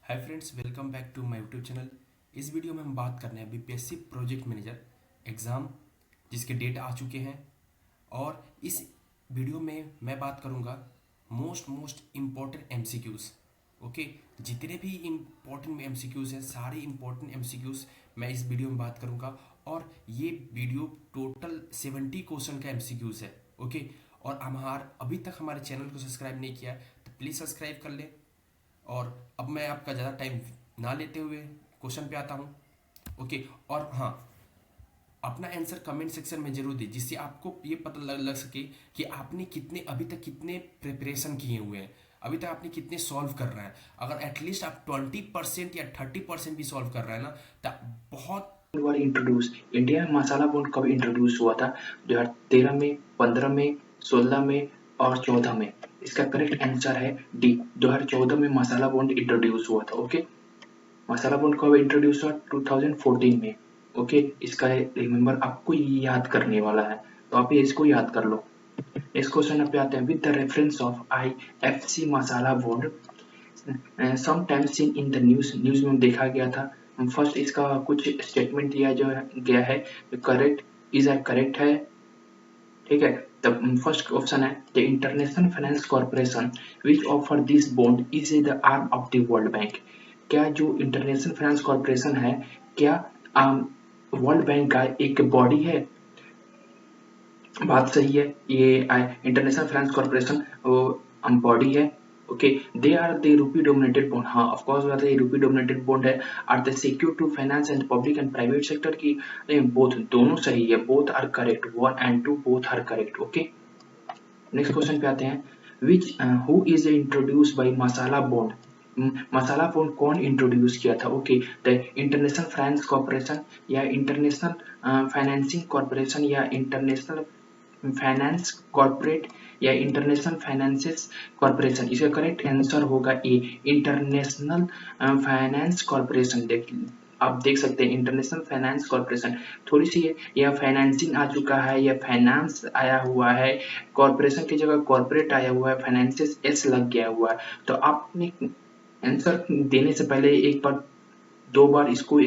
Hi friends, welcome back to my YouTube channel. इस video में हम बात करने हैं बीपीएससी प्रोजेक्ट मैनेजर एग्ज़ाम जिसके डेट आ चुके हैं। और इस वीडियो में मैं बात करूंगा मोस्ट इम्पॉर्टेंट एमसीक्यूज़। ओके, जितने भी इम्पोर्टेंट एमसीक्यूज़ हैं, सारे इम्पोर्टेंट एमसीक्यूज़ मैं इस वीडियो में बात करूंगा। और ये वीडियो टोटल 70 क्वेश्चन का एमसीक्यूज़ है। ओके, और अभी तक हमारे चैनल को सब्सक्राइब नहीं किया है तो प्लीज़ सब्सक्राइब कर लें। और अब मैं आपका ज़्यादा टाइम ना लेते हुए क्वेश्चन पे आता हूँ। ओके, और हाँ, अपना आंसर कमेंट सेक्शन में जरूर दीजिए जिससे आपको ये पता लग सके कि आपने अभी तक कितने प्रिपरेशन किए हुए हैं, अभी तक आपने कितने सॉल्व कर रहे हैं। अगर एटलीस्ट आप 20% या 30% भी सॉल्व कर रहे हैं ना, तो बहुत वर इंट्रोड्यूस इंडिया में मसाला बॉन्ड कब इंट्रोड्यूस हुआ था? 2013 में, 15 में, 16 में और 14 में। इसका करेक्ट आंसर है डी। 2014 में मसाला बॉन्ड इंट्रोड्यूस हुआ था। ओके, मसाला बॉन्ड कब इंट्रोड्यूस हुआ? 2014 में। ओके, इसका रिमेंबर आपको याद करने वाला है, तो आप ये इसको याद कर लो। इस क्वेश्चन पे आते हैं। With the reference of IFC masala bond sometimes seen in the news में देखा गया था। फर्स्ट इसका कुछ स्टेटमेंट दिया जो गया है, करेक्ट इज करेक्ट है। ठीक है, द फर्स्ट ऑप्शन है the international finance corporation which offer this bond is the arm of the world bank. क्या जो इंटरनेशनल फाइनेंस कॉर्पोरेशन है, क्या वर्ल्ड बैंक का एक बॉडी है? बात सही है, ये इंटरनेशनल फाइनेंस कॉर्पोरेशन बॉडी है। Okay, they are the rupee dominated bond. हाँ, ऑफ कोर्स बात है, ये रूपी डोमिनेटेड बॉन्ड है। Are the secure to finance and public and private sector की बोथ, दोनों सही है, both are correct, 1 and 2 both are correct. Okay, next question पे आते हैं। Which who is introduce by masala bond? Masala bond कौन introduce किया था? Okay, the international finance corporation या इंटरनेशनल फाइनेंसिंग कॉर्पोरेशन या इंटरनेशनल फाइनेंस कॉर्पोरेट या इंटरनेशनल फाइनेंसेस कॉर्पोरेशन। इसका करेक्ट आंसर होगा ए, इंटरनेशनल फाइनेंस कॉर्पोरेशन। आप देख सकते हैं इंटरनेशनल फाइनेंस कॉर्पोरेशन। थोड़ी सी या फाइनेंसिंग आ चुका है या फाइनेंस आया हुआ है, कॉर्पोरेशन की जगह कॉर्पोरेट आया हुआ है, फाइनेंसेस एस लग गया हुआ है। तो आपने आंसर देने से पहले एक बार, दो बार इसको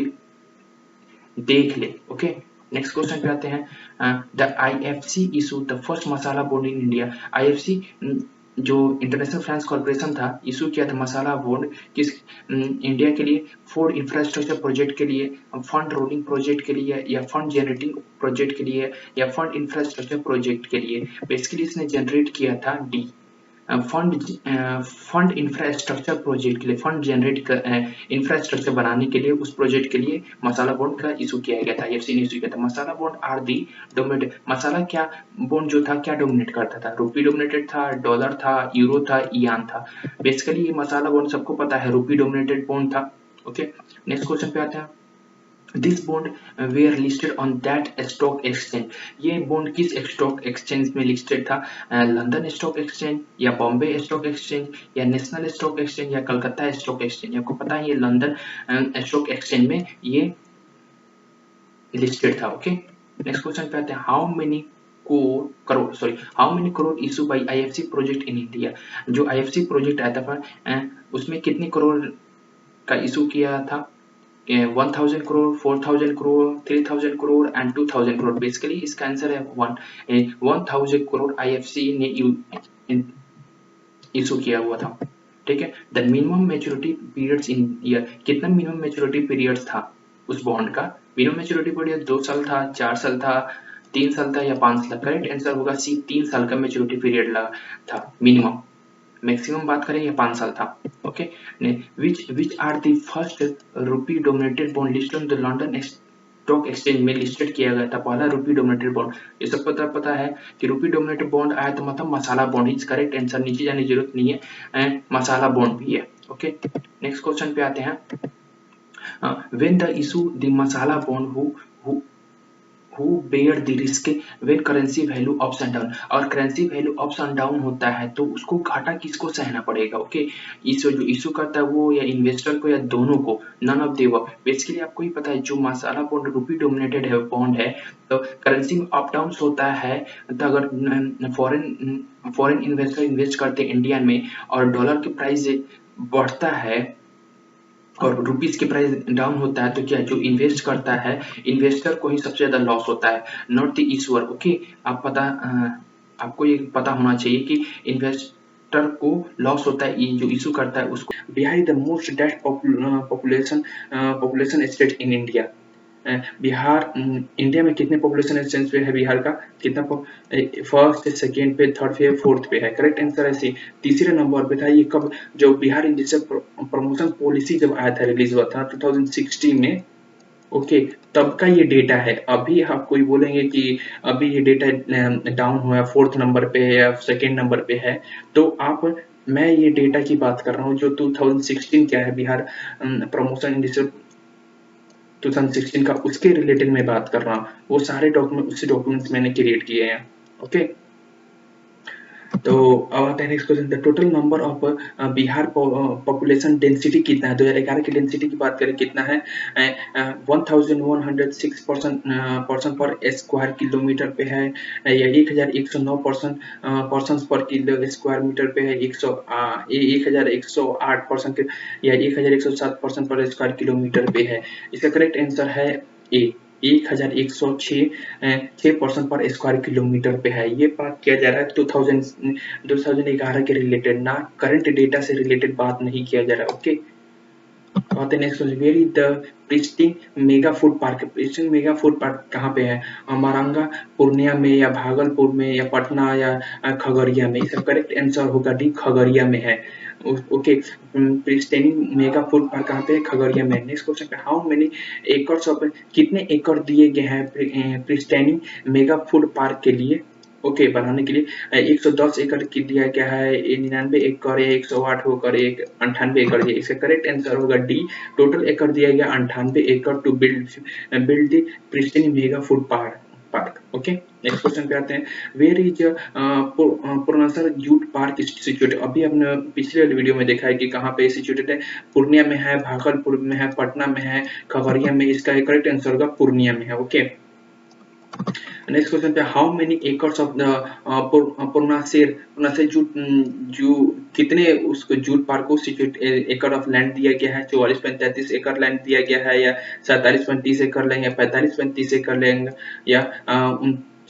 देख ले। ओके, नेक्स्ट क्वेश्चन पे आते हैं। The IFC issue the first masala bond in India. IFC जो इंटरनेशनल फाइनेंस कॉर्पोरेशन था, इशू किया था मसाला बॉन्ड किस इंडिया के लिए? फूड इंफ्रास्ट्रक्चर प्रोजेक्ट के लिए, फंड रोलिंग प्रोजेक्ट के लिए, या फंड जनरेटिंग प्रोजेक्ट के लिए, या फंड इंफ्रास्ट्रक्चर प्रोजेक्ट के लिए? बेसिकली इसने जनरेट किया था डी, फंड इंफ्रास्ट्रक्चर प्रोजेक्ट के लिए, फंड जनरेट कर इंफ्रास्ट्रक्चर बनाने के लिए, उस प्रोजेक्ट के लिए मसाला बॉन्ड का इशू किया गया था, IFC ने इशू किया था। मसाला बॉन्ड आर दी डोमिनेटेड, मसाला क्या बॉन्ड जो था क्या डोमिनेट करता था? रुपी डोमिनेटेड था, डॉलर था, यूरो था, यान था? बेसिकली ये मसाला बॉन्ड सबको पता है रुपी डोमिनेटेड बॉन्ड था। ओके, नेक्स्ट क्वेश्चन पे आते हैं। This bond were listed on that stock exchange. ये बॉन्ड किस स्टॉक एक्सचेंज में लिस्टेड था? लंदन स्टॉक एक्सचेंज, या बॉम्बे स्टॉक एक्सचेंज, या नेशनल स्टॉक एक्सचेंज, या कलकत्ता स्टॉक एक्सचेंज? आपको पता है ये लंदन स्टॉक एक्सचेंज में ये लिस्टेड था। ओके, नेक्स्ट क्वेश्चन पे आते हैं। How many how many crore issue by IFC project in India. जो IFC प्रोजेक्ट आया था उसमें कितने करोड़ का इशू किया था? 1000 करोड़, 4000 करोड़, 3000 करोड़ एंड 2000 करोड़। बेसिकली इसका आंसर है 1000 करोड़ IFC ने इशू किया हुआ था। ठीक है, the minimum maturity periods in year. कितना मिनिमम मेच्योरिटी पीरियड्स था उस बॉन्ड का? मिनिमम मेच्योरिटी पीरियड 2 साल था, 4 साल था, 3 साल था, या 5 साल? करेक्ट आंसर होगा सी, 3 साल का मेच्योरिटी पीरियड लगा था मिनिमम। मैक्सिमम बात करें या 5 साल था। Okay, which are the first rupee dominated bond listed on the London stock exchange में लिस्टेड किया गया था? पहला रुपी डोमिनेटेड बॉन्ड, ये सब पता है कि रुपी डोमिनेटेड बॉन्ड आया तो मतलब मसाला बॉन्ड इज करेक्ट आंसर, नीचे जाने की जरूरत नहीं है, मसाला बॉन्ड भी है। ओके, नेक्स्ट क्वेश्चन पे आते हैं। When the issue the masala bond who bear the risk when currency value ups and down। और currency value ups and down होता है तो उसको घाटा किसको सहना पड़ेगा? ओके, इशू जो इशू करता है वो या इन्वेस्टर को या दोनों को? None of the above. Basically आपको ही पता है जो मसाला बॉन्ड रुपी डोमिनेटेड है बॉन्ड है, तो करेंसी में अप डाउन होता है। तो अगर फॉरेन इन्वेस्टर इन्वेस्ट करते हैं इंडिया में और डॉलर की प्राइस बढ़ता है और रुपीज के प्राइस डाउन होता है तो क्या जो इन्वेस्ट करता है इन्वेस्टर को ही सबसे ज्यादा लॉस होता है, नॉट द इशूअर। ओके, आपको ये पता होना चाहिए कि इन्वेस्टर को लॉस होता है, जो इशू करता है उसको। Bihar is the most death population state in India. Bihar India में कितने पॉपुलेशन स्टेट पे है बिहार का, कितना फर्स्ट, सेकेंड पे, थर्ड पे, फोर्थ पे है? करेक्ट आंसर ऐसे तीसरे नंबर पे था। ये कब, जो बिहार इंडस्ट्रियल प्रमोशन पॉलिसी जब आया था, रिलीज हुआ था 2016 में। ओके, तब का ये डेटा है। अभी आप कोई बोलेंगे कि अभी ये डेटा डाउन हुआ, फोर्थ नंबर पे है या सेकेंड नंबर पे है, तो मैं ये डेटा की बात कर रहा हूँ जो 2016 क्या है बिहार प्रमोशन इंडस्ट्रियल 2016 का, उसके रिलेटेड मैं बात कर रहा हूँ। वो सारे डॉक्यूमेंट, उसी डॉक्यूमेंट्स मैंने क्रिएट किए हैं। ओके, तो अब आता है next question, the total number of Bihar population density कितना है? 2011 की डेंसिटी की बात करें कितना है? 1106 पर्सन पर स्क्वायर किलोमीटर पे है, या 1109 पर्सन पर किलो स्क्वायर मीटर पे है, 1108 पर्सन के, या 1107 पर्सन पर स्क्वायर किलोमीटर पे है? इसका करेक्ट आंसर है ए, 1106 पर्सन पर स्क्वायर किलोमीटर पे है। ये बात किया जा रहा है 2011 के रिलेटेड, ना करंट डेटा से रिलेटेड बात नहीं किया जा रहा। Okay, next question, where is the pristine mega food park? Pristine mega food park कहाँ पे है? मारंगा, पूर्णिया में, या भागलपुर में, या पटना, या खगड़िया में? इसका करेक्ट आंसर होगा डी, खगड़िया में है। Okay, pristine mega food park कहाँ पे है? खगड़िया में। नेक्स्ट क्वेश्चन पे, हाउ मेनी एकड़ ऑफ, कितने एकड़ दिए गए हैं प्रिस्टीन मेगा फूड पार्क के लिए? ओके, बनाने के लिए 110 एकड़ की दिया गया है, 99 एकड़, 108 होकर 98 एकड़ है। इसका करेक्ट आंसर होगा डी, टोटल एकड़ दिया गया 98 एकड़ to build the pristine mega food park. Okay, next question पे आते हैं, वेयर इज पूर्णासर जूट पार्क सिचुएटेड? अभी हमने पिछले वीडियो में देखा है कि कहाँ पे सिचुएटेड है, पूर्णिया में है, भागलपुर में है, पटना में है, खगड़िया में। इसका करेक्ट आंसर होगा पूर्णिया में है। ओके, नेक्स्ट क्वेश्चन पे, how many acres of the पूर्णाशेर जू कितने उसको जूट पार्क को सिचुएट एकड़ ऑफ लैंड दिया गया है? 44-33 एकड़ लैंड दिया गया है, या 47-30 एकड़ लेंगे, या 45-30 एकड़ लेंगे, या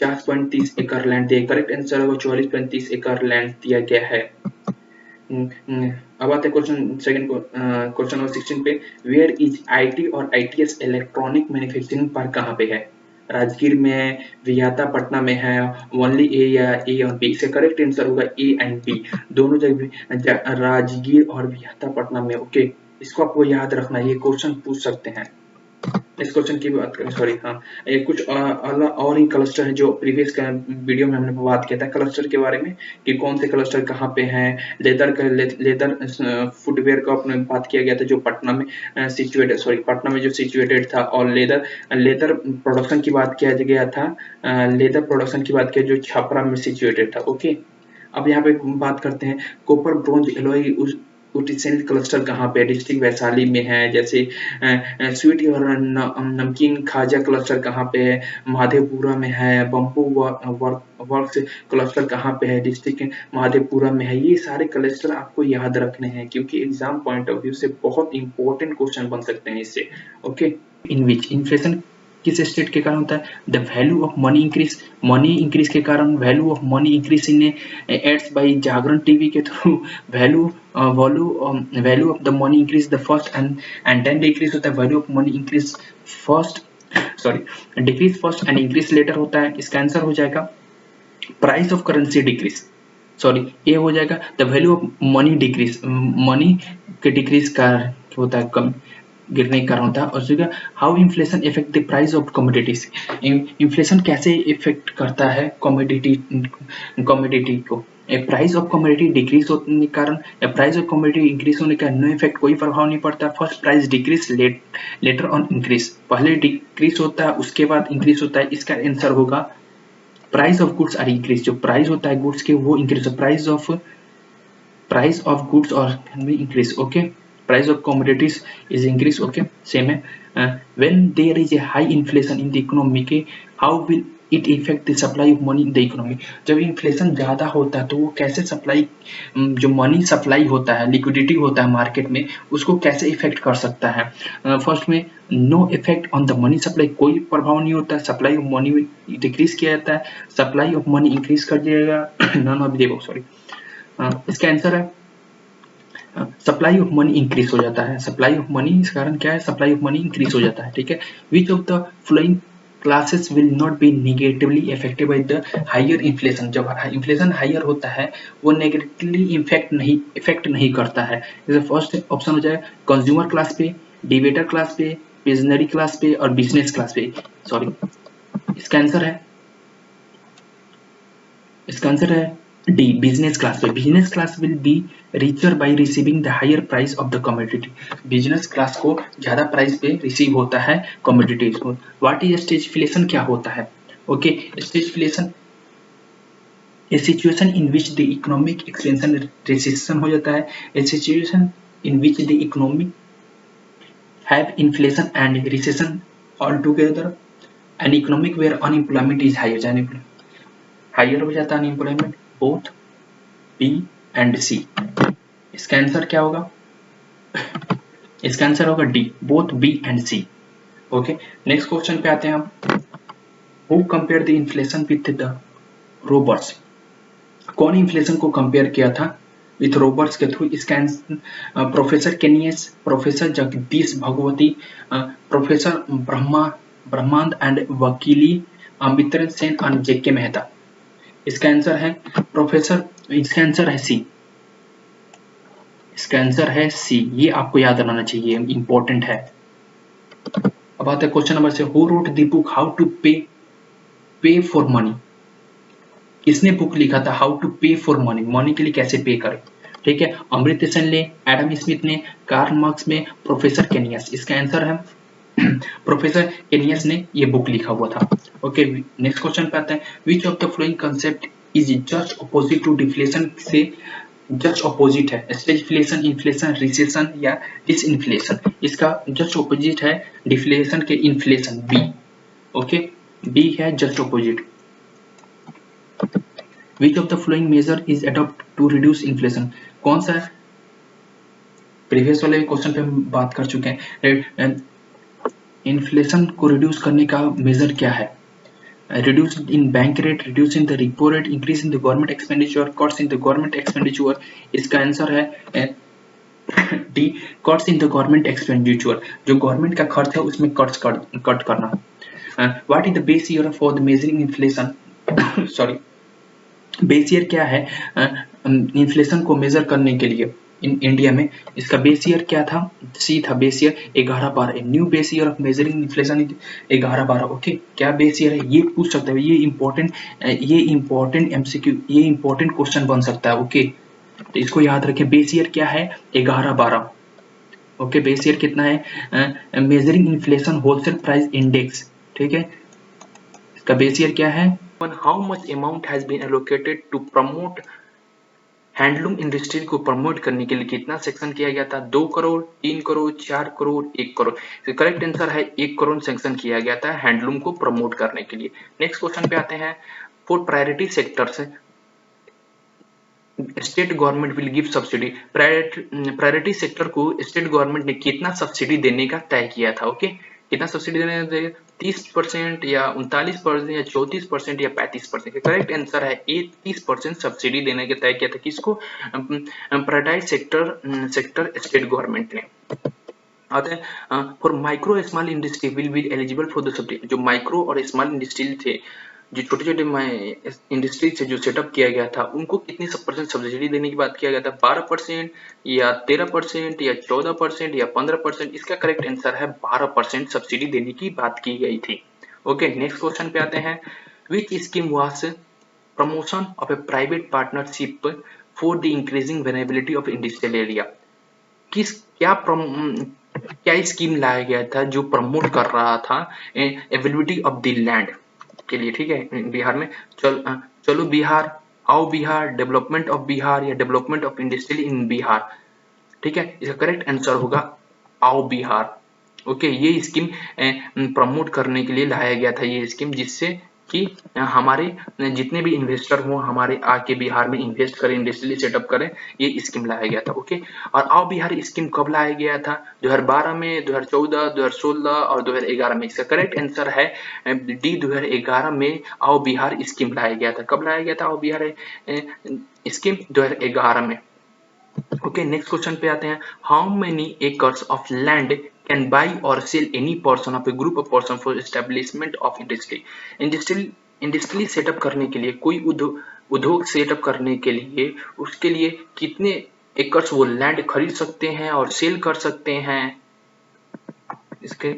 49.30 एकड़ लैंड दिया? करेक्ट आंसर होगा 44-35 एकड़ लैंड दिया गया है। अब आते हैं क्वेश्चन सेकंड क्वेश्चन नंबर 16 पे, वेयर इज आईटी और आईटीएस इलेक्ट्रॉनिक मैन्युफैक्चरिंग पार्क कहाँ पे है? राजगीर में है, वियाता पटना में है, ओनली ए, या ए और बी? इसका करेक्ट आंसर होगा ए एंड बी, दोनों जगह राजगीर और वियाता पटना में। ओके, इसको आपको याद रखना, ये क्वेश्चन पूछ सकते हैं। इस क्वेश्चन की बात करें, सॉरी हाँ, ये कुछ अलग और ही क्लस्टर है जो प्रीवियस वीडियो में हमने बात किया था क्लस्टर के बारे में, कि कौन से क्लस्टर कहाँ पे हैं। लेदर फुटवेयर का अपने बात किया गया था जो पटना में सिचुएटेड, सॉरी पटना में जो सिचुएटेड था, और लेदर प्रोडक्शन की बात किया गया था, लेदर प्रोडक्शन की बात किया जो छपरा में सिचुएटेड था। ओके, अब यहाँ पे बात करते हैं कॉपर ब्रोंज एलॉय उटिसेंट क्लस्टर कहाँ पे? डिस्ट्रिक्ट वैशाली में है। जैसे स्वीट और नमकीन खाजा क्लस्टर कहाँ पे है? माधेपुरा में है। बम्बू वर्क्स क्लस्टर कहाँ पे है? डिस्ट्रिक्ट माधेपुरा में है। ये सारे क्लस्टर आपको याद रखने हैं क्योंकि एग्जाम पॉइंट ऑफ व्यू से बहुत इंपॉर्टेंट क्वेश्चन बन सकते हैं इससे। ओके, इन विच इन्फ्लेशन किस स्टेट के कारण होता है? The value of money increase के कारण, value of money increase in ads by Jagran TV के through, value of the money increase the first and then decrease होता है। Value of money increase first, sorry decrease first and increase later होता है। इसका answer हो जाएगा price of currency decrease, sorry ये हो जाएगा the value of money decrease, money के डिक्रीज का होता है, कम गिरने के कारण होता है। और how inflation effect the price of commodities, inflation कैसे इफेक्ट करता है कमोडिटी को? प्राइस ऑफ कमोडिटी डिक्रीज होने के कारण, प्राइस ऑफ कमोडिटी इंक्रीज होने का नो इफेक्ट, कोई प्रभाव नहीं पड़ता। First price decrease later on increase, पहले डिक्रीज होता है उसके बाद इंक्रीज होता है। इसका आंसर होगा price of goods are increase, जो प्राइस होता है गुड्स के वो इंक्रीज, प्राइस ऑफ गुड्स और increase. Okay, price of commodities is increase. Okay, same है। When there is a high inflation in the economy, how will it effect the supply of money in the economy. जब inflation ज़्यादा होता है तो वो कैसे supply, जो money supply होता है, लिक्विडिटी होता है मार्केट में, उसको कैसे इफेक्ट कर सकता है। फर्स्ट में no effect on the money supply, कोई प्रभाव नहीं होता है, सप्लाई ऑफ मनी डिक्रीज किया जाता है, सप्लाई ऑफ मनी इंक्रीज कर दिएगा। नन ऑफ देखो सॉरी, इसका आंसर है सप्लाई ऑफ मनी इंक्रीज हो जाता है, सप्लाई ऑफ मनी, इस कारण क्या है, सप्लाई ऑफ मनी इंक्रीज हो जाता है, ठीक है। Which of the following classes will not be negatively affected by the higher inflation, जब इन्फ्लेशन हायर होता है वो नेगेटिवली इफेक्ट नहीं करता है। जैसे फर्स्ट ऑप्शन हो जाए कंज्यूमर क्लास पे, डिबेटर क्लास पे, पेजनरी क्लास पे और बिजनेस क्लास पे, सॉरी इसका आंसर है डी, बिजनेस क्लास पे। Business class will be richer by receiving the higher price of the commodity, business class को ज्यादा प्राइस पे रिसीव होता है कमोडिटीज को। व्हाट इज स्टेजफ्लेशन, क्या होता है? Okay, stagflation a situation in which the economic expansion recession हो जाता है, a situation in which the economic have inflation and recession all together, and economic where unemployment is higher हो जाता है unemployment, both B and C. इसका answer क्या होगा? इसका आंसर होगा D, both B and C. Okay, next question पे आते हैं हम। Who compare the inflation with the Roberts, कौन इन्फ्लेशन को कंपेयर किया था विथ रोबर्ट्स के थ्रू? इसका answer professor Keynes, professor Jagdish Bhagwati, professor Brahmanand and वकीली अमित्र सेन और जेके मेहता। इसका आंसर है प्रोफेसर, इसका आंसर है सी, इसका आंसर है सी, ये आपको याद रहना चाहिए, इंपॉर्टेंट है। अब आते हैं क्वेश्चन नंबर से, who wrote the book how to pay for money, किसने बुक लिखा था how to pay for money, money के लिए कैसे पे करें, ठीक है। अमृत्य सेन ने, एडम स्मिथ ने, कार्ल मार्क्स में, प्रोफेसर केनियस। इसका आंसर है प्रोफेसर केनियस ने ये बुक लिखा हुआ था। ओके, नेक्स्ट क्वेश्चन पे आते हैं। Which of the following concept is just opposite to deflation, से जस्ट अपोजिट है, स्टेजफ्लेशन, इन्फ्लेशन, रिसेशन या डिसइन्फ्लेशन। इसका जस्ट अपोजिट है डिफ्लेशन के इन्फ्लेशन, बी। ओके, बी है just opposite. Which of the following measure is adopt to reduce inflation, कौन सा? Previous वाले क्वेश्चन पे हम बात कर चुके हैं, इन्फ्लेशन को रिड्यूस करने का मेजर क्या है? Reduce in bank rate, reduce in the repo rate, increase in the government expenditure, cuts in the government expenditure. इसका आंसर है D, cuts in the government expenditure, जो गवर्नमेंट का खर्च है उसमें कट करना। What is the base year for the measuring inflation, sorry base year क्या है इन्फ्लेशन को मेजर करने के लिए इन इंडिया में? इसका बेस ईयर क्या था? सी था base year 11-12, new base year of measuring inflation 11-12। Okay, क्या बेस ईयर है ये पूछ सकते हैं, ये इंपॉर्टेंट एमसीक्यू, ये इंपॉर्टेंट क्वेश्चन बन सकता है। ओके, तो इसको याद रखें, बेस ईयर क्या है? 11-12। ओके, बेस ईयर कितना है? Measuring inflation wholesale price index, ठीक है, इसका बेस ईयर क्या है? How much amount has been allocated to promote handloom industry को प्रमोट करने के लिए कितना सेक्शन किया गया था? 2 करोड़, 3 करोड़, 4 करोड़, 1 करोड़। तो करेक्ट आंसर है 1 करोड़ सेक्शन किया गया था हैंडलूम को प्रमोट करने के लिए। नेक्स्ट क्वेश्चन पे आते हैं। For priority sectors state government will give subsidy, priority sector को स्टेट गवर्नमेंट ने कितना सब्सिडी देने का तय किया था? ओके, कितना सब्सिडी देने का? 30% या 39% या 34% या 35%। करेक्ट आंसर है ए, 30% सब्सिडी देने का तय किया था। किसको? प्रायोरिटाइज सेक्टर स्टेट गवर्नमेंट ने। आते हैं for micro small industry will be eligible for the subsidy, जो माइक्रो और स्मॉल इंडस्ट्री थे, जो छोटे छोटे इंडस्ट्री से जो सेटअप किया गया था, उनको कितनी % सब्सिडी देने की बात किया गया था? 12% या 13% या 14% या 15%। इसका करेक्ट आंसर है 12% सब्सिडी देने की बात की गई थी। ओके, नेक्स्ट क्वेश्चन पे आते हैं। Which scheme was promotion of a private partnership for the increasing viability of industrial area, क्या स्कीम लाया गया था जो प्रमोट कर रहा था अवेलेबिलिटी ऑफ द लैंड के लिए? ठीक है, बिहार में चलो बिहार, आओ बिहार, डेवलपमेंट ऑफ बिहार या development of industry in Bihar. ठीक है, इसका करेक्ट आंसर होगा आओ बिहार। ओके, ये स्कीम प्रमोट करने के लिए लाया गया था, ये स्कीम जिससे कि हमारे जितने भी इन्वेस्टर हो हमारे आके बिहार में इन्वेस्ट करें, इंडस्ट्रियली सेटअप करें, ये स्कीम लाया गया था। ओके, और आओ बिहार स्कीम कब लाया गया था? 2012 में, 2014, 2016 और 2011 में। इसका करेक्ट आंसर है डी, 2011 में आओ बिहार स्कीम लाया गया था। कब लाया गया था आओ बिहार स्कीम? 2011 में। ओके, नेक्स्ट क्वेश्चन पे आते हैं। How many acres of land can buy और sell any person of a group of person for establishment of industry? Industry setup करने के लिए, कोई उद्योग सेटअप करने के लिए, उसके लिए कितने एकर्स वो लैंड खरीद सकते हैं और सेल कर सकते हैं? इसके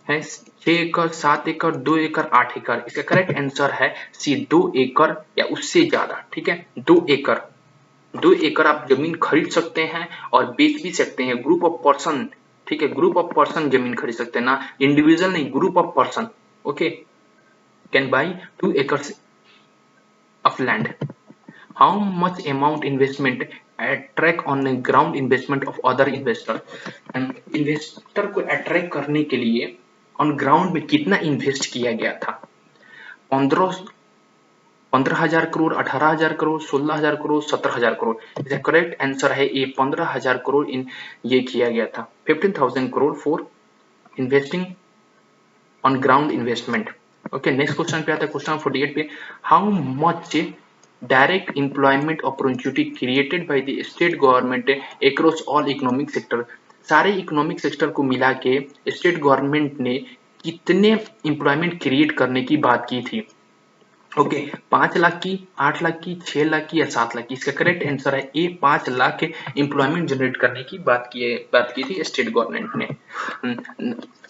है 6 एकड़, 7 एकड़, 2 एकड़, 8 एकड़। इसका करेक्ट आंसर है सी, 2 एकड़ या उससे ज्यादा। ठीक है, 2 एकड़ आप जमीन खरीद सकते हैं और बेच भी सकते हैं। ग्रुप ऑफ पर्सन, ठीक है, ग्रुप ऑफ पर्सन जमीन खरीद सकते हैं, ना इंडिविजुअल नहीं, group of person. Okay, can buy 2 acres of land. How much amount investment attract on ground investment of other investor? Investor को अट्रैक्ट करने के लिए ऑन ग्राउंड में कितना इन्वेस्ट किया गया था? 15,000 करोड़, 18,000 करोड़, 16,000 करोड़, 17,000 करोड़। इसका करेक्ट आंसर है ये 15,000 करोड़ इन ये किया गया था। 15,000 crore for investing on ground investment. Okay, next question पे आता है, क्वेश्चन 48 पे। How much direct employment opportunity created by the state government across all economic sector? सारे इकोनॉमिक सेक्टर को मिला के स्टेट गवर्नमेंट ने कितने एम्प्लॉयमेंट क्रिएट करने की बात की थी? ओके, 5 लाख की, 8 लाख की, 6 लाख की या 7 लाख की? इसका करेक्ट आंसर है ए, 5 लाख एम्प्लॉयमेंट जनरेट करने की बात की थी स्टेट गवर्नमेंट ने।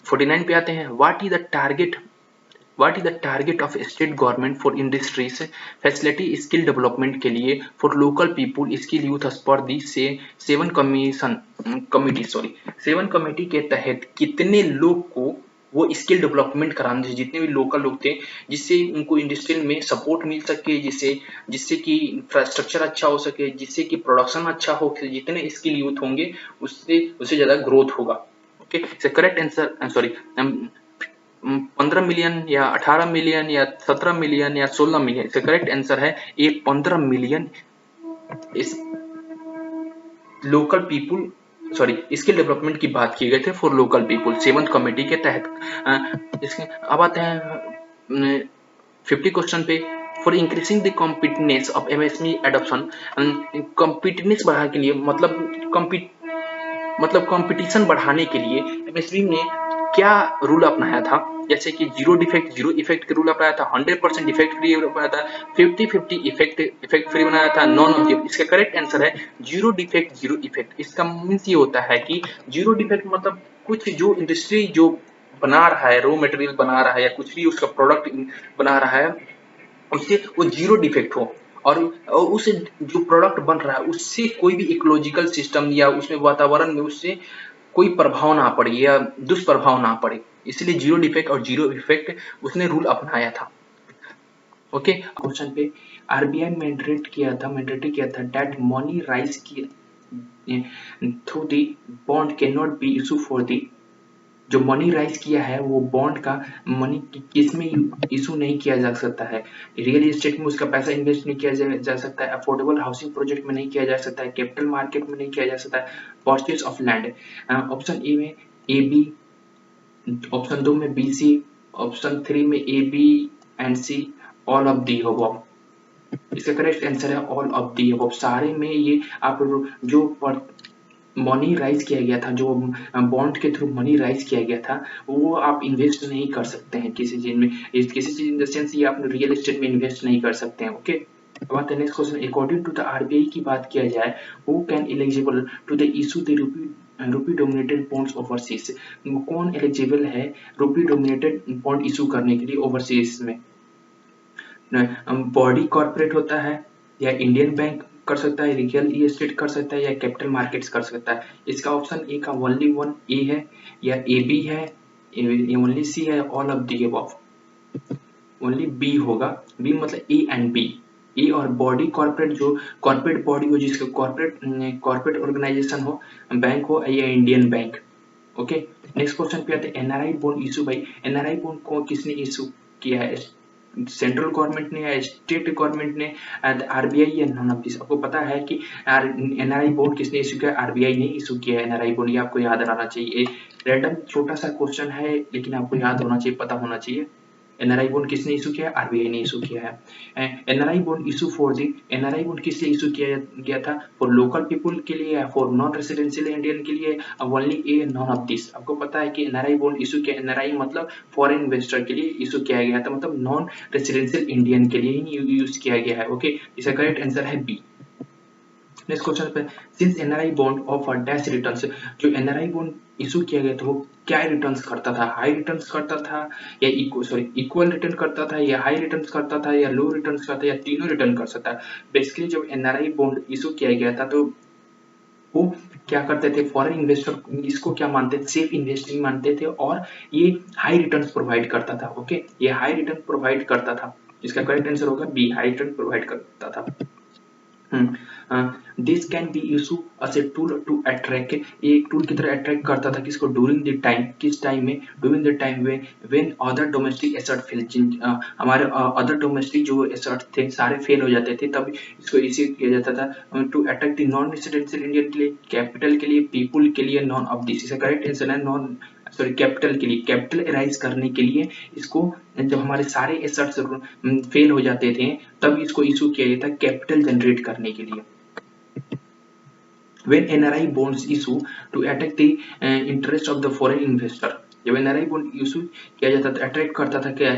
49 पे आते हैं। What is the target of state government for industries facility skill development के लिए for local people skill youth as per दी से 7 कमेटी के तहत कितने लोग को वो स्किल डेवलपमेंट कराने थे, जितने भी लोकल लोग थे, जिससे उनको इंडस्ट्रियल में सपोर्ट मिल सके, जिससे कि इंफ्रास्ट्रक्चर अच्छा हो सके, जिससे कि प्रोडक्शन अच्छा हो, जितने स्किल यूथ होंगे उससे ज्यादा ग्रोथ होगा। Okay, correct answer sorry 15 million या 18 मिलियन या 17 मिलियन या 16 मिलियन? इसका करेक्ट आंसर है ये 15 मिलियन इस लोकल पीपुल स्किल डेवलपमेंट की बात की गए थे for local people 7th committee के तहत। इसके अब आते हैं 50 क्वेश्चन पे। For increasing the competitiveness of MSME adoption, competitiveness बढ़ाने के लिए मतलब कंपटीशन बढ़ाने के लिए एमएसएमई ने क्या रूल अपनाया था? जैसे कि जीरो डिफेक्ट जीरो इफेक्ट के रूल अपनाया था, 100% इफेक्ट फ्री बनाया था, 50-50 इफेक्ट फ्री बनाया था, नॉन ऑब्जेक्ट। इसका करेक्ट आंसर है जीरो डिफेक्ट जीरो इफेक्ट। इसका मीन्स ये होता है कि जीरो डिफेक्ट मतलब कुछ जो इंडस्ट्री जो बना रहा है, रॉ मटेरियल बना रहा है या कुछ भी उसका प्रोडक्ट बना रहा है, उससे वो जीरो डिफेक्ट हो, और उस जो प्रोडक्ट बन रहा है उससे कोई भी इकोलॉजिकल सिस्टम या उसमें वातावरण में उससे कोई प्रभाव ना पड़े या दुष्प्रभाव ना पड़े, इसलिए जीरो डिफेक्ट और जीरो इफेक्ट उसने रूल अपनाया था। ओके, क्वेश्चन पे आरबीआई मैंडेट किया था दैट मनी राइज की through the bond can not be issue for the, जो मनी राइज किया है वो बॉन्ड का मनी किस में इशू नहीं किया जा सकता है? रियल एस्टेट में उसका पैसा इन्वेस्ट नहीं किया जा सकता है, अफोर्डेबल हाउसिंग प्रोजेक्ट में नहीं किया जा सकता है, कैपिटल मार्केट में नहीं किया जा सकता है, purchase of land. Option A में ए बी, ऑप्शन 2 में बी सी, ऑप्शन 3 में A B and C, all of the above. इसका करेक्ट आंसर है ऑल ऑफ दी अबव। सारे में ये आप जो मनी राइज किया गया था, जो बॉन्ड के थ्रू मनी राइज किया गया था, वो आप इन्वेस्ट नहीं कर सकते हैं किसी चीज में, किसी चीज इन द सेंस ये आप रियल एस्टेट में इन्वेस्ट नहीं कर सकते हैं। ओके, बात है next question. According to the RBI की बात किया जाए, who can eligible to the issue the rupee dominated bonds overseas? कौन एलिजिबल है रूपी डोमिनेटेड बॉन्ड इशू करने के लिए ओवरसीज में? बॉडी कॉर्पोरेट होता है, या इंडियन बैंक कर सकता है, रियल एस्टेट कर सकता है, या कैपिटल मार्केट्स कर सकता है? इसका ऑप्शन ए का ओनली वन ए है, या ए बी है, ओनली सी है, all of the above? Only B होगा। बी मतलब ए एंड बी। ए और बॉडी कॉर्पोरेट, जो कॉर्पोरेट बॉडी हो, जिसका कॉर्पोरेट ऑर्गेनाइजेशन हो, बैंक हो या Indian bank. Okay, next question पे आते हैं। NRI bond issue by, NRI bond को किसने इशू किया है? सेंट्रल गवर्नमेंट ने या स्टेट गवर्नमेंट ने, आरबीआई या नॉन ऑफ दिस। आपको पता है कि एनआरआई बॉन्ड किसने इशू किया? आरबीआई ने इशू किया एनआरआई बॉन्ड, ये आपको याद रहना चाहिए। रैंडम छोटा सा क्वेश्चन है लेकिन आपको याद होना चाहिए, पता होना चाहिए। एनआरआई बॉन्ड किसने इशू किया? आरबीआई ने इशू किया है। NRI bond issue for the, NRI bond किससे इशू किया गया था? फॉर लोकल पीपुल के लिए या फॉर नॉन रेसिडेंशियल इंडियन के लिए? Only A, non of this. आपको पता है कि एनआरआई बॉन्ड इशू किया, एनआरआई मतलब फॉरेन इन्वेस्टर के लिए इशू किया गया था, मतलब नॉन रेसिडेंशियल इंडियन के लिए ही यूज किया गया है। ओके, इसका करेक्ट आंसर है बी। नेक्स्ट क्वेश्चन पे, since NRI bond offer dash returns, जो एनआरआई बॉन्ड इशू किया गया था वो क्या रिटर्न्स करता था? हाई रिटर्न्स करता था या इक्वल रिटर्न करता था, या हाई रिटर्न्स करता था, या लो रिटर्न्स करता था, या तीनों रिटर्न कर सकता है? बेसिकली जब एनआरआई बॉन्ड इशू किया गया था तो वो क्या करते थे? फॉरेन इन्वेस्टर इसको क्या मानते थे? सेफ इन्वेस्टिंग मानते थे, और ये हाई रिटर्न्स प्रोवाइड करता था। ओके, ये हाई रिटर्न प्रोवाइड करता था। इसका करेक्ट आंसर होगा बी, हाई रिटर्न प्रोवाइड करता था। This can be issue as a tool to attract, ये एक टूल की तरह अट्रैक्ट करता था किसको? ड्यूरिंग द टाइम, किस टाइम में? During the time when other domestic asset fail, हमारे अदर डोमेस्टिक जो एसेट थे सारे फेल हो जाते थे, तब इसको इश्यू किया जाता था to attract the non residential Indian के लिए, कैपिटल के लिए, पीपुल के लिए, नॉन ऑफ दिस। इसका करेक्ट आंसर है नॉन, सॉरी कैपिटल के लिए, कैपिटल राइज करने के लिए इसको, जब हमारे सारे एसेट्स फेल हो जाते थे तब इसको इशू किया गया था कैपिटल जनरेट करने के लिए। When NRI bonds issue to attack the interest of the foreign investor, जब एनआरआई बॉन्ड इशू किया जाता था अट्रैक्ट करता था क्या?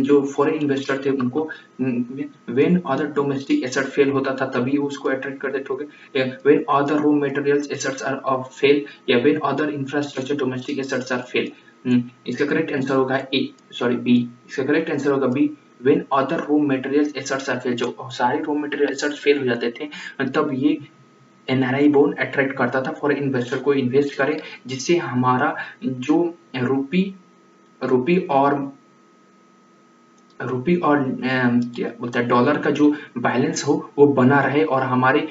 जो फॉरेन इन्वेस्टर थे उनको। When other domestic asset fail होता था तभी उसको अट्रैक्ट करते थे। When other raw materials assets are fail, या when other infrastructure domestic assets are fail. इसका करेक्ट आंसर होगा बी। इसका करेक्ट आंसर होगा B, when other raw materials assets are fail. जो सारे रॉ मटेरियल एसेट्स फेल हो जाते थे तब ये एनआरआई बॉन्ड अट्रैक्ट करता था फॉरेन इन्वेस्टर को इन्वेस्ट करे, जिससे हमारा जो रूपी और क्या बोलते हैं डॉलर का जो बैलेंस हो वो बना रहे, और हमारे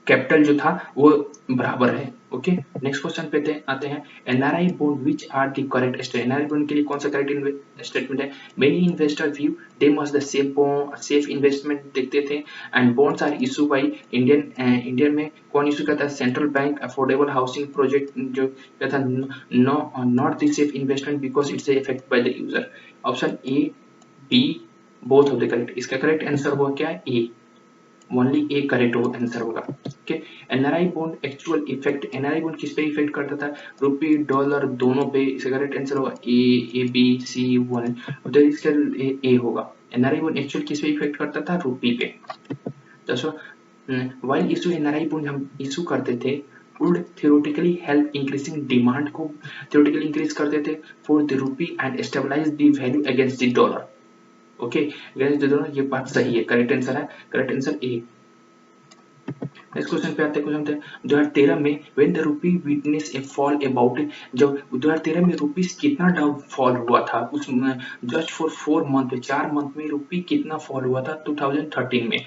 कैपिटल जो था वो बराबर है। ओके, नेक्स्ट क्वेश्चन पे आते हैं। NRI bond which are the correct statement, NRI bond के लिए कौन सा करेक्ट स्टेटमेंट है? Many investor view they must the safe investment देखते थे, and bonds are issue by Indian में कौन इशू करता है? Central bank. Affordable housing project जो कहता है not the safe investment because it's effect by the user. Option A, B, both of the correct. इसका करेक्ट आंसर हुआ क्या? ए, ओनली ए करेक्ट आंसर होगा। Okay, NRI bond actual effect, NRI bond किस पे effect करता था? रूपी dollar दोनों पे। इसका करेक्ट आंसर होगा ए, बी, सी, वन। उधर इसका ए होगा। एनआरआई बॉन्ड एक्चुअल किस पे इफेक्ट करता था? रूपी पे। व्हाइल इशू एनआरआई बॉन्ड हम इशू करते थे would theoretically help increasing demand को theoretically increase करते थे for the rupee and stabilize the value against the dollar। Okay, against the dollar, ये बात सही है, करेक्ट आंसर है, correct answer A. Next question पे आते हैं। क्वेश्चन 2013 में when the rupee witness A fall about, जब 2013 में रूपीज कितना डाउन फॉल हुआ था? उस जस्ट फॉर 4 मंथ, 4 मंथ में रूपी कितना फॉल हुआ था? 2013 में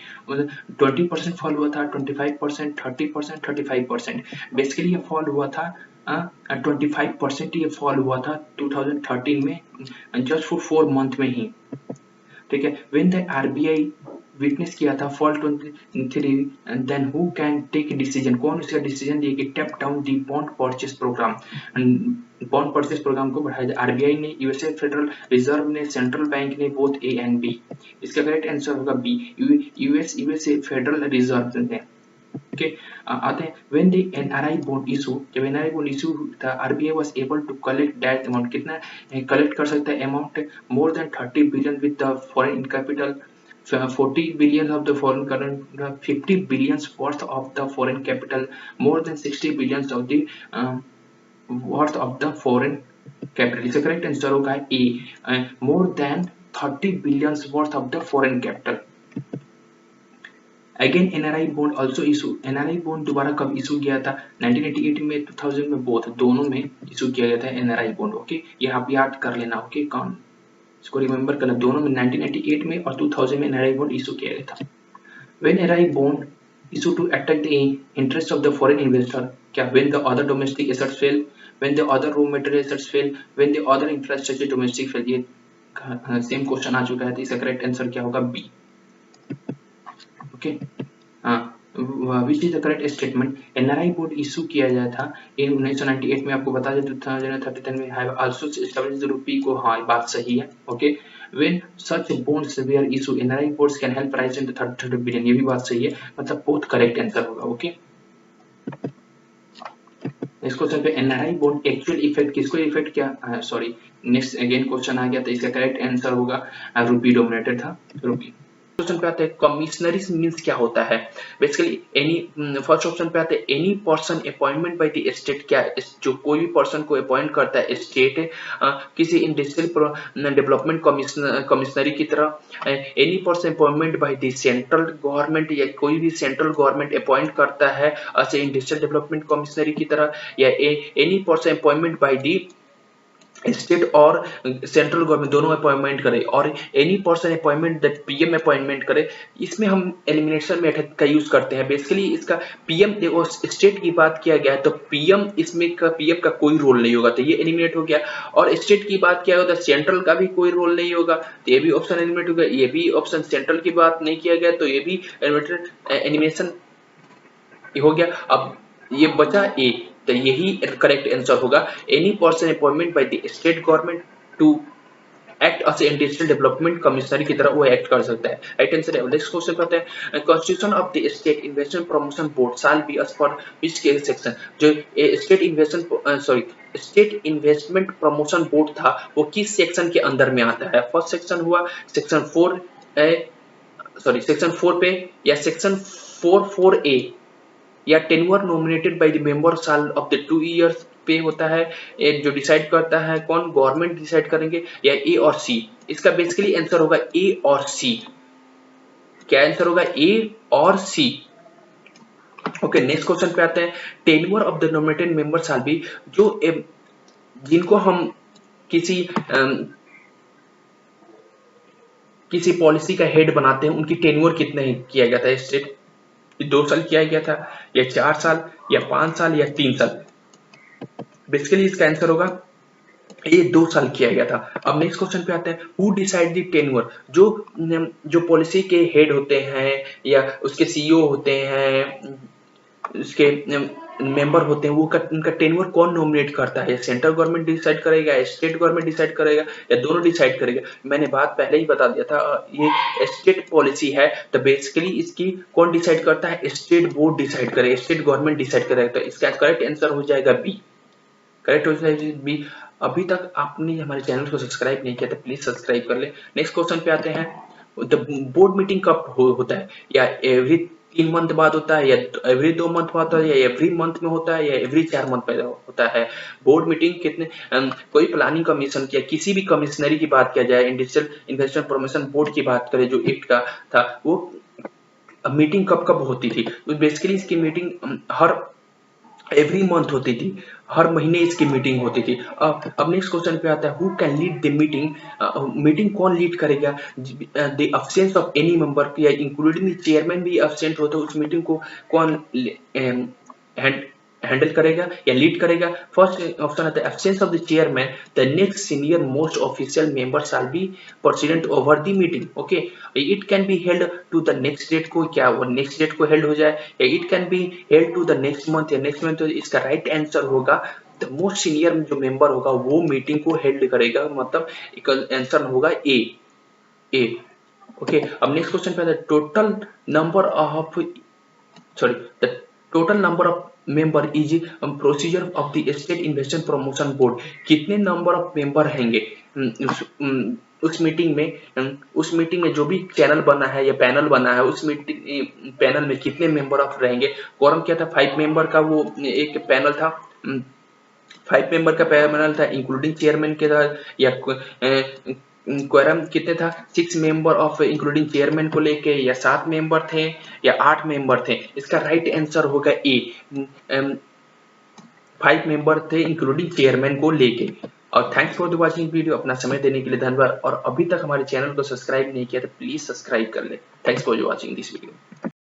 20% फॉल हुआ था, 25%, 30%, 35%। बेसिकली ये फॉल हुआ था 25% ये फॉल हुआ था 2013 में, जस्ट फॉर 4 मंथ में ही। ठीक है, व्हेन द आरबीआई विटनेस किया था fall 23, then who can take decision, कौन इसका डिसीजन लिए कि taper down the bond purchase program, bond purchase program को बढ़ाया? आरबीआई ने, यूएसए फेडरल रिजर्व ने, सेंट्रल बैंक ने, बोथ ए एंड बी। इसका करेक्ट आंसर होगा बी, यूएसए फेडरल रिजर्व ने। ओके, आते हैं when the NRI bond issue, जब एनआरआई बॉन्ड इशू था RBI was able to collect that amount, कितना कलेक्ट कर सकता है amount? More than 30 billion with the foreign capital, 40 billion of the foreign current, 50 billions worth of the foreign capital, more than 60 billions of the worth of the foreign capital। इसका correct answer होगा ए, more than 30 billions worth of the foreign capital। Again NRI bond also issue, NRI bond दोबारा कब issue किया था? 1988 में, 2000 में, both दोनों में इशू किया गया था एनआरआई बॉन्ड। ओके, ये आप याद कर लेना। ओके, कौन इसको रिमेंबर करना, दोनों में 1998 में और 2000 में एनआरआई बॉन्ड इशू किया गया था। When NRI bond issue to attack the interest of the foreign investor, क्या? When the other domestic assets fail, when the other raw material assets fail, when the other infrastructure domestic fail। ये same question आ चुका है, तो इसका correct answer क्या होगा? B. Okay, हाँ, which is the correct statement? NRI board issue किया गया था इन 1998 में, आपको बता दें 2013 में have also established the rupee को। हाँ, बात सही है। Okay, when such bonds were issued, NRI boards can help rise in the 30 billion। ये भी बात सही है, मतलब बोथ करेक्ट आंसर होगा। ओके, नेक्स्ट क्वेश्चन पे एनआरआई बॉन्ड एक्चुअल इफेक्ट किसको इफेक्ट किया? सॉरी, नेक्स्ट अगेन क्वेश्चन आ गया, तो इसका करेक्ट आंसर होगा रूपी डोमिनेटेड था, रूपी। क्वेश्चन पे आते हैं कमिश्नरीज मींस क्या होता है? बेसिकली एनी, फर्स्ट ऑप्शन पे आते हैं any person appointment by the state. क्या जो कोई भी पर्सन को अपॉइंट करता है स्टेट किसी इंडस्ट्रियल डेवलपमेंट कमिश्नरी की तरह। Any person appointment by the central government, या कोई भी सेंट्रल गवर्नमेंट अपॉइंट करता है इंडस्ट्रियल डेवलपमेंट कमिश्नरी की तरह, या any person appointment by the state और सेंट्रल गवर्नमेंट दोनों अपॉइंटमेंट करे, और any person appointment that PM appointment करे। इसमें हम एलिमिनेशन मेथड का यूज करते हैं। बेसिकली इसका पीएम देखो स्टेट की बात किया गया है, तो पीएम इसमें का पीएम का कोई रोल नहीं होगा, तो ये एलिमिनेट हो गया। और स्टेट की बात किया होता है, सेंट्रल का भी कोई रोल नहीं होगा, तो ये भी ऑप्शन एलिमिनेट हो गया। ये भी ऑप्शन सेंट्रल की बात नहीं किया गया, तो ये भी एलिमिनेशन हो गया। अब ये बचा ए, तो यही करेक्ट आंसर होगा। Any person appointment by the state government to act as industrial development commissioner की तरह वो एक्ट कर सकता है। राइट आंसर है। नेक्स्ट क्वेश्चन करते हैं constitution of the state investment promotion board shall be as per which section? जो स्टेट इन्वेस्टमेंट प्रमोशन बोर्ड था वो किस सेक्शन के अंदर में आता है? फर्स्ट सेक्शन हुआ सेक्शन 4 पे, या सेक्शन 44A, या tenure nominated by the member साल ऑफ द 2 इयर्स पे होता है। जो डिसाइड करता है कौन? गवर्नमेंट डिसाइड करेंगे, या ए और सी? इसका बेसिकली आंसर होगा ए और सी। क्या आंसर होगा? ए और सी। ओके, नेक्स्ट क्वेश्चन पे आते हैं tenure of the nominated member साल बी। जो जिनको हम किसी पॉलिसी का हेड बनाते हैं उनकी टेन्योर कितने किया गया था? स्टेट 2 साल किया गया था, या 4 साल, या 5 साल, या 3 साल? बेसिकली इसका आंसर होगा ये 2 साल किया गया था। अब नेक्स्ट क्वेश्चन पे आते हैं हु डिसाइड द टेन्योर? जो पॉलिसी के हेड होते हैं, या उसके सीईओ होते हैं, उसके मेंबर होते हैं, वो उनका टेन्योर कौन नॉमिनेट करता है? सेंट्रल गवर्नमेंट डिसाइड करेगा, स्टेट गवर्नमेंट डिसाइड करेगा, या दोनों डिसाइड करेगा? मैंने बात पहले ही बता दिया था, ये स्टेट पॉलिसी है, तो बेसिकली इसकी कौन डिसाइड करता है? स्टेट बोर्ड डिसाइड करेगा, स्टेट गवर्नमेंट डिसाइड करेगा। तो इसका करेक्ट आंसर हो जाएगा बी। करेक्ट हो जाएगा बी। अभी तक आपने हमारे चैनल को सब्सक्राइब नहीं किया तो प्लीज सब्सक्राइब कर ले। नेक्स्ट क्वेश्चन पे आते हैं द बोर्ड मीटिंग कब होता है? या एवरी 3 मंथ बाद होता है, या एवरी 2 मंथ बाद होता है, या एवरी मंथ में होता है, या एवरी 4 मंथ में होता है? बोर्ड मीटिंग कितने कोई प्लानिंग कमीशन या किसी भी कमिश्नरी की बात किया जाए, इंडस्ट्रियल इन्वेस्टमेंट प्रमोशन बोर्ड की बात करें जो एक्ट का था, वो मीटिंग कब कब होती थी? तो बेसिकली इसकी मीटिंग एवरी मंथ होती थी, हर महीने इसकी मीटिंग होती थी। अब नेक्स्ट क्वेश्चन पे आता है who can lead the meeting? Meeting कौन लीड करेगा? The absence of any member, या इंक्लूडिंग द चेयरमैन भी एब्सेंट हो तो उस मीटिंग को कौन हैंडल करेगा या लीड करेगा? फर्स्ट ऑप्शन आता है absence of the chairman, the next senior most official member shall be president over the meeting. Okay, it can be held to the next date को, क्या वो नेक्स्ट डेट को held हो जाए, या it can be held to the next month, या next month. तो इसका राइट आंसर होगा द मोस्ट सीनियर जो मेंबर होगा वो मीटिंग को हेल्ड करेगा, मतलब आंसर होगा ए। ओके, अब नेक्स्ट क्वेश्चन पे आता है total number of member is procedure of the state investment promotion board. कितने नंबर ऑफ मेंबर हैंगे उस मीटिंग में जो भी चैनल बना है या पैनल बना है, उस मीटिंग पैनल में कितने मेंबर ऑफ रहेंगे? क्वारम क्या था? 5 मेंबर का वो एक पैनल था, 5 मेंबर का पैनल था इंक्लूडिंग चेयरमैन के था, या क्वारम कितने था? 6 मेंबर ऑफ इंक्लूडिंग चेयरमैन को लेके, या 7 मेंबर थे, या 8 मेंबर थे? इसका राइट आंसर होगा ए, 5 मेंबर थे इंक्लूडिंग चेयरमैन को लेके। और thanks for the watching video. अपना समय देने के लिए धन्यवाद। और अभी तक हमारे चैनल को सब्सक्राइब नहीं किया तो प्लीज सब्सक्राइब कर ले। Thanks for watching this video.